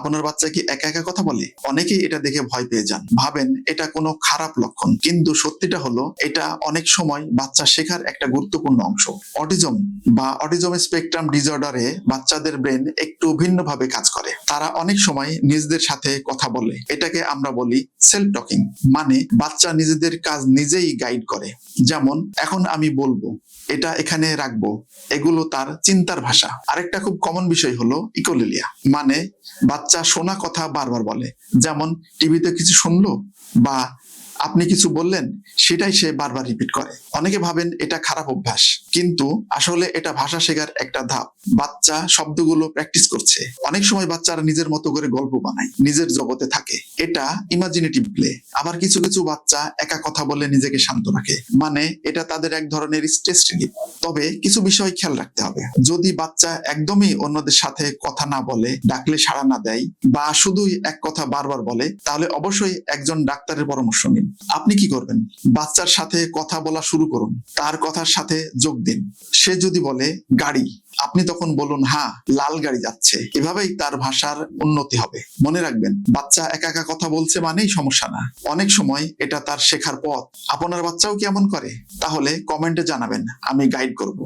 আপনার বাচ্চা কি একা একা কথা বলে? অনেকেই এটা দেখে ভয় পেয়ে যান, ভাবেন এটা কোনো খারাপ লক্ষণ, কিন্তু সত্যিটা হলো এটা অনেক সময় বাচ্চা শেখার একটা গুরুত্বপূর্ণ অংশ। অটিজম বা অটিজম স্পেকট্রাম ডিসঅর্ডারে বাচ্চাদের ব্রেন একটু ভিন্নভাবে কাজ করে। তারা অনেক সময় নিজেদের সাথে কথা বলে, এটাকে আমরা বলি সেলফ টকিং, মানে বাচ্চা নিজেদের কাজ নিজেই গাইড করে। যেমন, এখন আমি বলবো, এটা এখানে রাখবো, এগুলো তার চিন্তার ভাষা। আরেকটা খুব কমন বিষয় হলো ইকোলেলিয়া, মানে বাচ্চা শোনা কথা বারবার বলে। যেমন টিভিতে কিছু শুনলো বা আপনি কিছু বললেন, সেটাই সে বারবার রিপিট করে। অনেকে ভাবেন এটা খারাপ অভ্যাস, কিন্তু আসলে এটা ভাষা শেখার একটা ধাপ। বাচ্চা শব্দগুলো প্র্যাকটিস করছে। অনেক সময় বাচ্চারা নিজের মতো করে গল্প বানায়, নিজের জগতে থাকে, এটা ইমাজিনেটিভ প্লে। আবার কিছু কিছু বাচ্চা একা কথা বলে নিজেকে শান্ত রাখে, মানে এটা তাদের এক ধরনের স্ট্রেস রিলিফ। তবে কিছু বিষয় খেয়াল রাখতে হবে। যদি বাচ্চা একদমই অন্যদের সাথে কথা না বলে, ডাকলে সাড়া না দেয়, বা শুধুই এক কথা বারবার বলে, তাহলে অবশ্যই একজন ডাক্তারের পরামর্শ নিন। আপনি কি করবেন? বাচ্চার সাথে কথা বলা শুরু করুন, তার কথার সাথে যোগ দিন। সে যদি বলে গাড়ি, আপনি তখন বলুন হ্যাঁ, লাল গাড়ি যাচ্ছে। এভাবেই তার ভাষার উন্নতি হবে। মনে রাখবেন, বাচ্চা একা একা কথা বলছে মানেই সমস্যা না, অনেক সময় এটা তার শেখার পথ। আপনার বাচ্চাও কি এমন করে? তাহলে কমেন্টে জানাবেন, আমি গাইড করব।